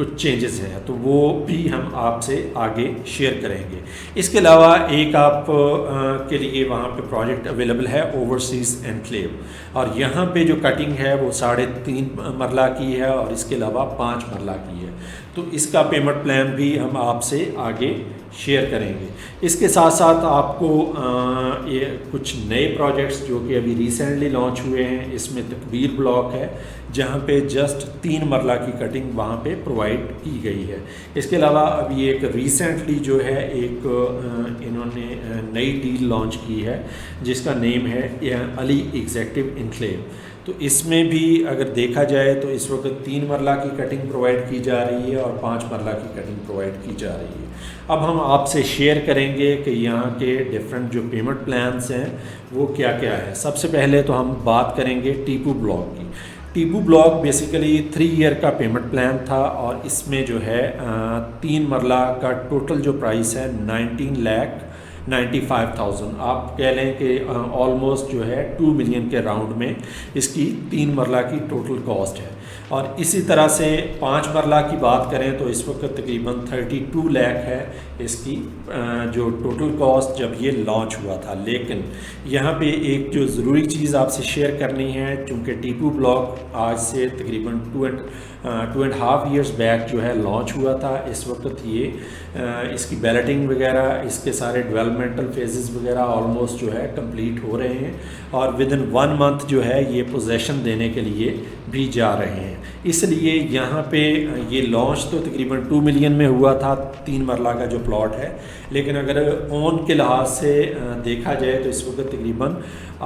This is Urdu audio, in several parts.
کچھ چینجز ہیں تو وہ بھی ہم آپ سے آگے شیئر کریں گے. اس کے علاوہ ایک آپ کے لیے وہاں پہ پروجیکٹ اویلیبل ہے اوورسیز انکلیو, اور یہاں پہ جو کٹنگ ہے وہ 3.5 مرلہ کی ہے اور اس کے علاوہ 5 مرلہ کی ہے. تو اس کا پیمنٹ پلان بھی ہم آپ سے آگے شیئر کریں گے. اس کے ساتھ ساتھ آپ کو یہ کچھ نئے پروجیکٹس جو کہ ابھی ریسنٹلی لانچ ہوئے ہیں, اس میں تکبیر بلاک ہے جہاں پہ جسٹ 3 مرلہ کی کٹنگ وہاں پہ پرووائڈ کی گئی ہے. اس کے علاوہ ابھی ایک ریسنٹلی جو ہے ایک انہوں نے نئی ڈیل لانچ کی ہے جس کا نیم ہے علی ایگزیکٹو انکلیو. تو اس میں بھی اگر دیکھا جائے تو اس وقت 3 مرلہ کی کٹنگ پرووائڈ کی جا رہی ہے اور 5 مرلہ کی کٹنگ پرووائڈ کی جا رہی ہے. اب ہم آپ سے شیئر کریں گے کہ یہاں کے ڈفرینٹ جو پیمنٹ پلانس ہیں وہ کیا کیا ہے. سب سے پہلے تو ہم بات کریں گے ٹیپو بلاک کی. ٹیپو بلاک بیسیکلی 3 ایئر کا پیمنٹ پلان تھا اور اس میں جو ہے 3 مرلہ کا ٹوٹل جو پرائس ہے 19,95,000. آپ کہہ لیں کہ آلموسٹ جو ہے 2 ملین کے راؤنڈ میں اس کی 3 مرلہ کی ٹوٹل کاسٹ ہے. اور اسی طرح سے 5 مرلہ کی بات کریں تو اس وقت تقریباً 32 لاکھ ہے اس کی جو ٹوٹل کاسٹ جب یہ لانچ ہوا تھا. لیکن یہاں پہ ایک جو ضروری چیز آپ سے شیئر کرنی ہے, چونکہ ٹیپو بلاک آج سے تقریباً 2.5 ایئرس بیک جو ہے لانچ ہوا تھا. اس وقت یہ اس کی بیلٹنگ وغیرہ, اس کے سارے ڈیولپمنٹل فیزز وغیرہ آلموسٹ جو ہے کمپلیٹ ہو رہے ہیں اور ودن 1 منتھ جو ہے یہ پوزیشن دینے کے لیے بھی جا رہے ہیں. اس لیے یہاں پہ یہ لانچ تو تقریباً 2 ملین میں ہوا تھا 3 مرلہ کا جو پلاٹ ہے, لیکن اگر اون کے لحاظ سے دیکھا جائے تو اس وقت تقریباً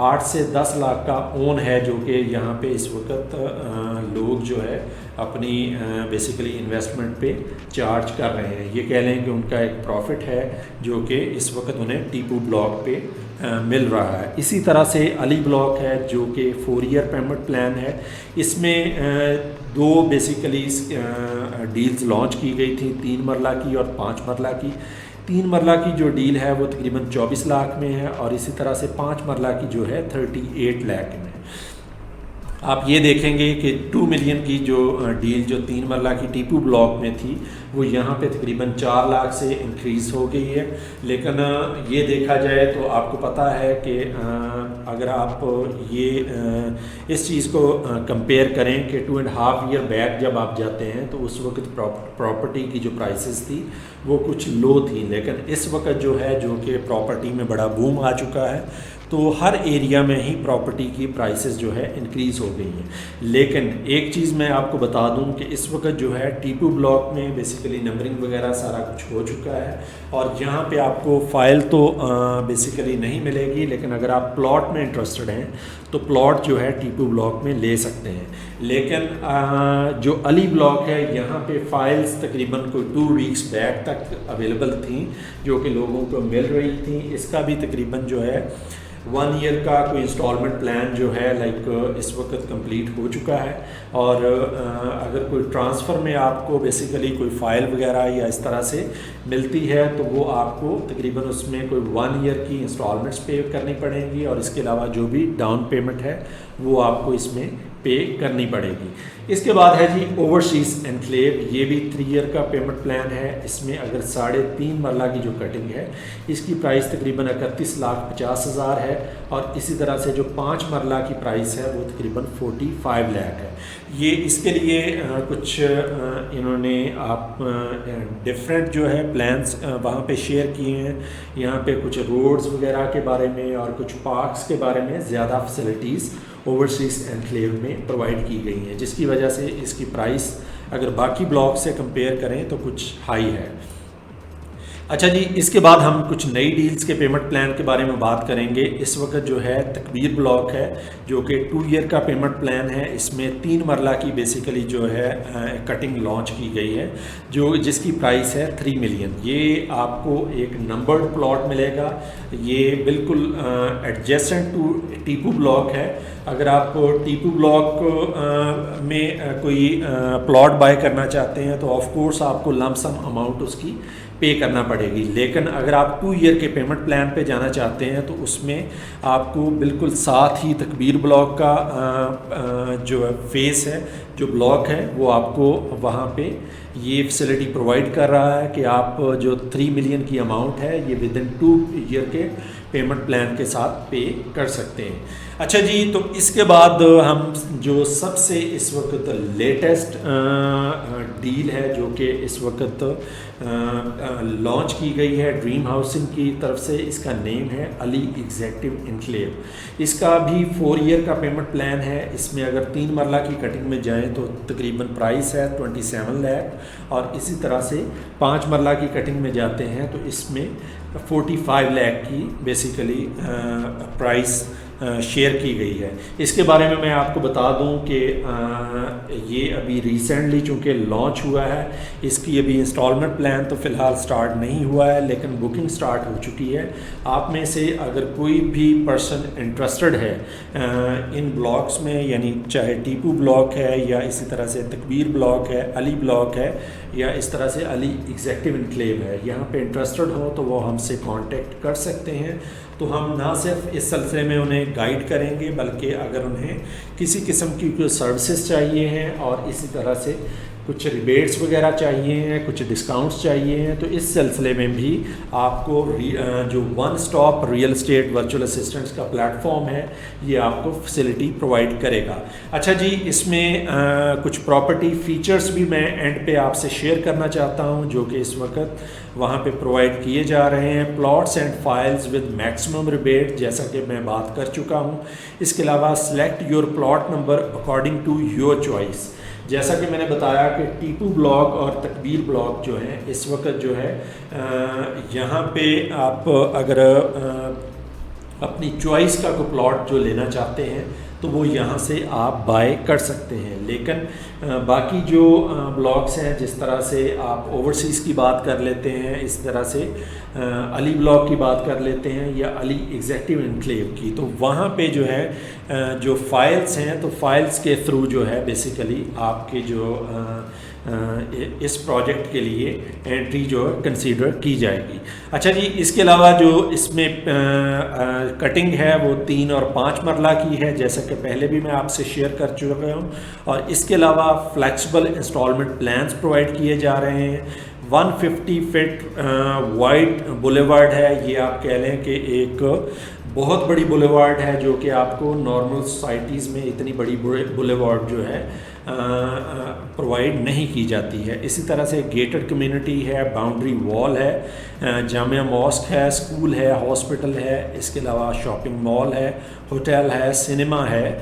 8 سے 10 لاکھ کا اون ہے جو کہ یہاں پہ اس وقت لوگ جو ہے اپنی بیسیکلی انویسٹمنٹ پہ چارج کر رہے ہیں. یہ کہہ لیں کہ ان کا ایک پروفٹ ہے جو کہ اس وقت انہیں ٹیپو بلاک پہ مل رہا ہے. اسی طرح سے علی بلاک ہے جو کہ 4 ایئر پیمنٹ پلان ہے. اس میں 2 بیسیکلی ڈیلز لانچ کی گئی تھی, 3 مرلہ کی اور 5 مرلہ کی. 3 مرلہ کی جو ڈیل ہے وہ تقریباً 24 لاکھ میں ہے اور اسی طرح سے 5 مرلہ کی جو ہے 38 لاکھ میں. آپ یہ دیکھیں گے کہ 2 ملین کی جو ڈیل جو 3 مرلہ کی ٹیپو بلاک میں تھی وہ یہاں پہ تقریباً 4 لاکھ سے انکریز ہو گئی ہے. لیکن یہ دیکھا جائے تو آپ کو پتہ ہے کہ اگر آپ یہ اس چیز کو کمپیئر کریں کہ 2.5 ایئر بیک جب آپ جاتے ہیں تو اس وقت پراپرٹی کی جو پرائسز تھی وہ کچھ لو تھی, لیکن اس وقت جو ہے جو کہ پراپرٹی میں بڑا بوم آ چکا ہے تو ہر ایریا میں ہی پراپرٹی کی پرائسز جو ہے انکریز ہو گئی ہیں. لیکن ایک چیز میں آپ کو بتا دوں کہ اس وقت جو ہے ٹیپو بلاک میں بیسیکلی نمبرنگ وغیرہ سارا کچھ ہو چکا ہے اور یہاں پہ آپ کو فائل تو بیسیکلی نہیں ملے گی, لیکن اگر آپ پلاٹ میں انٹرسٹڈ ہیں تو پلاٹ جو ہے ٹیپو بلاک میں لے سکتے ہیں. لیکن جو علی بلاک ہے یہاں پہ فائلز تقریباً کوئی 2 ویکس بیک تک اویلیبل تھیں جو کہ لوگوں کو مل رہی تھیں. اس کا بھی تقریباً جو ہے 1 ایئر کا کوئی انسٹالمنٹ پلان جو ہے لائک اس وقت کمپلیٹ ہو چکا ہے. اور اگر کوئی ٹرانسفر میں آپ کو بیسیکلی کوئی فائل وغیرہ یا اس طرح سے ملتی ہے تو وہ آپ کو تقریباً اس میں کوئی 1 ایئر کی انسٹالمنٹس پے کرنی پڑیں گی اور اس کے علاوہ جو بھی ڈاؤن پیمنٹ ہے وہ آپ کو اس میں پے کرنی پڑے گی. اس کے بعد ہے جی اوورسیز انکلیو. یہ بھی 3 ایئر کا پیمنٹ پلان ہے. اس میں اگر 3.5 مرلہ کی جو کٹنگ ہے اس کی پرائس تقریباً 31,50,000 ہے اور اسی طرح سے جو 5 مرلہ کی پرائس ہے وہ تقریباً 45 لاکھ ہے. یہ اس کے لیے کچھ انہوں نے آپ ڈفرینٹ جو ہے پلانس وہاں پہ شیئر کیے ہیں. یہاں پہ کچھ روڈز وغیرہ کے بارے میں اور کچھ پارکس کے بارے میں زیادہ فیسلٹیز اوورسیز انکلیو میں پرووائڈ کی گئی ہیں, جس کی وجہ سے اس کی پرائس اگر باقی بلاک سے کمپیئر کریں تو کچھ ہائی ہے. اچھا جی, اس کے بعد ہم کچھ نئی ڈیلز کے پیمنٹ پلان کے بارے میں بات کریں گے. اس وقت جو ہے تکبیر بلاک ہے جو کہ 2 ایئر کا پیمنٹ پلان ہے. اس میں 3 مرلہ کی بیسیکلی جو ہے کٹنگ لانچ کی گئی ہے جس کی پرائس ہے 3 ملین. یہ آپ کو ایک نمبرڈ پلاٹ ملے گا. یہ بالکل ایڈجسٹنٹ ٹو ٹیپو بلاک ہے. اگر آپ ٹیپو بلاک میں کوئی پلاٹ بائی کرنا چاہتے ہیں تو آف کورس آپ کو لم سم اماؤنٹ اس کی پے کرنا پڑے گی. لیکن اگر آپ 2 ایئر کے پیمنٹ پلان پہ جانا چاہتے ہیں تو اس میں آپ کو بالکل ساتھ ہی تکبیر بلاک کا جو فیس ہے، جو بلاک ہے، وہ آپ کو وہاں پہ یہ فیسلٹی پرووائڈ کر رہا ہے کہ آپ جو 3 ملین کی اماؤنٹ ہے یہ ود ان 2 ایئر کے پیمنٹ پلان کے ساتھ پے کر سکتے ہیں. اچھا جی، تو اس کے بعد ہم جو سب سے اس وقت لیٹسٹ ڈیل ہے جو کہ اس وقت لانچ کی گئی ہے ڈریم ہاؤسنگ کی طرف سے، اس کا نیم ہے علی ایگزیکٹو انکلیو. اس کا بھی 4 ایئر کا پیمنٹ پلان ہے. اس میں اگر 3 مرلہ کی کٹنگ میں جائیں تو تقریباً پرائس ہے 27 لاکھ، اور اسی طرح سے 5 مرلہ کی کٹنگ میں جاتے ہیں تو اس میں 45 لاکھ کی بیسیکلی پرائس شیئر کی گئی ہے. اس کے بارے میں آپ کو بتا دوں کہ یہ ابھی ریسنٹلی چونکہ لانچ ہوا ہے، اس کی ابھی انسٹالمنٹ پلان تو فی الحال سٹارٹ نہیں ہوا ہے، لیکن بکنگ سٹارٹ ہو چکی ہے. آپ میں سے اگر کوئی بھی پرسن انٹرسٹڈ ہے ان بلاکس میں، یعنی چاہے ٹیپو بلاک ہے یا اسی طرح سے تکبیر بلاک ہے، علی بلاک ہے، یا اس طرح سے علی ایگزیکٹو انکلیو ہے، یہاں پہ انٹرسٹڈ ہو تو وہ ہم سے کانٹیکٹ کر سکتے ہیں. تو ہم نہ صرف اس سلسلے میں انہیں گائیڈ کریں گے، بلکہ اگر انہیں کسی قسم کی کوئی سروسز چاہیے ہیں اور اسی طرح سے کچھ ریبیٹس وغیرہ چاہیے ہیں، کچھ ڈسکاؤنٹس چاہیے ہیں، تو اس سلسلے میں بھی آپ کو جو one stop real estate virtual assistants کا پلیٹ فارم ہے یہ آپ کو فیسلٹی پرووائڈ کرے گا. اچھا جی، اس میں کچھ پراپرٹی فیچرز بھی میں اینڈ پہ آپ سے شیئر کرنا چاہتا ہوں جو کہ اس وقت وہاں پہ پرووائڈ کیے جا رہے ہیں. Plots and files with maximum rebate, جیسا کہ میں بات کر چکا ہوں. اس کے علاوہ select your plot number according to your choice. جیسا کہ میں نے بتایا کہ ٹیپو بلاک اور تکبیر بلاک جو ہیں اس وقت جو ہے یہاں پہ آپ اگر اپنی چوائس کا کوئی پلاٹ جو لینا چاہتے ہیں تو وہ یہاں سے آپ بائی کر سکتے ہیں. لیکن باقی جو بلاکس ہیں، جس طرح سے آپ اوورسیز کی بات کر لیتے ہیں، اس طرح سے علی بلاک کی بات کر لیتے ہیں یا علی ایگزیکٹو انکلیو کی، تو وہاں پہ جو ہے جو فائلز ہیں تو فائلز کے تھرو جو ہے بیسیکلی آپ کے جو اس پروجیکٹ کے لیے انٹری جو ہے کنسیڈر کی جائے گی. اچھا جی، اس کے علاوہ جو اس میں کٹنگ ہے وہ 3 اور 5 مرلہ کی ہے، جیسا کہ پہلے بھی میں آپ سے شیئر کر چکا ہوں. اور اس کے علاوہ فلیکسیبل انسٹالمنٹ پلانز پرووائڈ کیے جا رہے ہیں. 150 فٹ وائڈ بولیوارڈ ہے، یہ آپ کہہ لیں کہ ایک بہت بڑی بولیوارڈ ہے جو کہ آپ کو نارمل سوسائٹیز میں اتنی بڑی بولیوارڈ جو ہے پرووائڈ نہیں کی جاتی ہے. اسی طرح سے گیٹڈ کمیونٹی ہے، باؤنڈری وال ہے، جامعہ ماسک ہے، اسکول ہے، ہاسپٹل ہے، اس کے علاوہ شاپنگ مال ہے، ہوٹل ہے، سنیما ہے.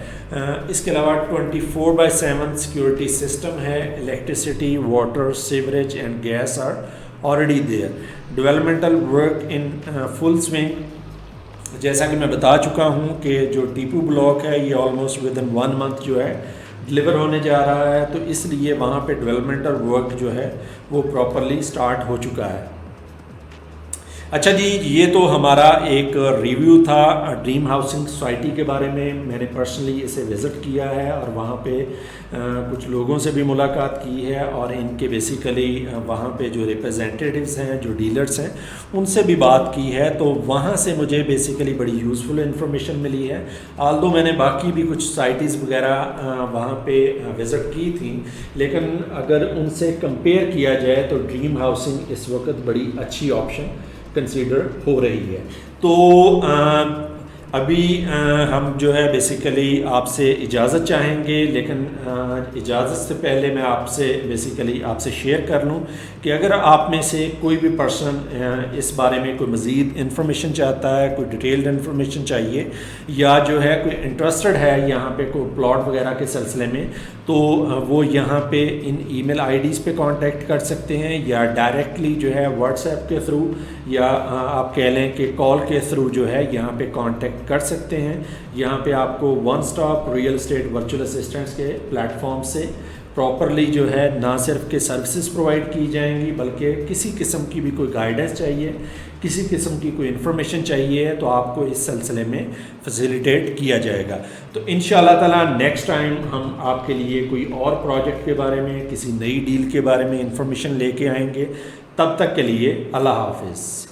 اس کے علاوہ 24/7 سیکورٹی سسٹم ہے. Electricity, water, sewerage and gas are already there. Developmental work in full swing. جیسا کہ میں بتا چکا ہوں کہ جو ٹیپو بلاک ہے یہ آلموسٹ ود ان 1 منتھ جو ہے ڈلیور ہونے جا رہا ہے، تو اس لیے وہاں پہ ڈیولپمنٹل ورک جو ہے وہ پراپرلی سٹارٹ ہو چکا ہے. اچھا جی، یہ تو ہمارا ایک ریویو تھا ڈریم ہاؤسنگ سوسائٹی کے بارے میں. میں نے پرسنلی اسے وزٹ کیا ہے اور وہاں پہ کچھ لوگوں سے بھی ملاقات کی ہے اور ان کے بیسیکلی وہاں پہ جو ریپرزینٹیٹیوز ہیں، جو ڈیلرز ہیں، ان سے بھی بات کی ہے. تو وہاں سے مجھے بیسیکلی بڑی یوزفل انفارمیشن ملی ہے. آلدو میں نے باقی بھی کچھ سائٹیز وغیرہ وہاں پہ وزٹ کی تھیں، لیکن اگر ان سے کمپیئر کیا جائے تو ڈریم ہاؤسنگ اس وقت بڑی اچھی آپشن کنسیڈر ہو رہی ہے. تو ابھی ہم جو ہے بیسیکلی آپ سے اجازت چاہیں گے، لیکن اجازت سے پہلے میں آپ سے بیسیکلی آپ سے شیئر کر لوں کہ اگر آپ میں سے کوئی بھی پرسن اس بارے میں کوئی مزید انفارمیشن چاہتا ہے، کوئی ڈیٹیلڈ انفارمیشن چاہیے، یا جو ہے کوئی انٹرسٹڈ ہے یہاں پہ کوئی پلاٹ وغیرہ کے سلسلے میں، تو وہ یہاں پہ ان ای میل آئی ڈیز پہ کانٹیکٹ کر سکتے ہیں، یا ڈائریکٹلی جو ہے واٹس ایپ کے تھرو، یا آپ کہہ لیں کہ کال کے تھرو جو ہے یہاں پہ کانٹیکٹ کر سکتے ہیں. یہاں پہ آپ کو one stop real estate virtual assistants کے پلیٹ فارم سے پراپرلی جو ہے نہ صرف کہ سروسز پرووائڈ کی جائیں گی، بلکہ کسی قسم کی بھی کوئی گائیڈنس چاہیے، کسی قسم کی کوئی انفارمیشن چاہیے تو آپ کو اس سلسلے میں فیسیلیٹیٹ کیا جائے گا. تو انشاءاللہ تعالیٰ نیکسٹ ٹائم ہم آپ کے لیے کوئی اور پروجیکٹ کے بارے میں، کسی نئی ڈیل کے بارے میں انفارمیشن لے کے آئیں گے. تب تک کے لیے اللہ حافظ.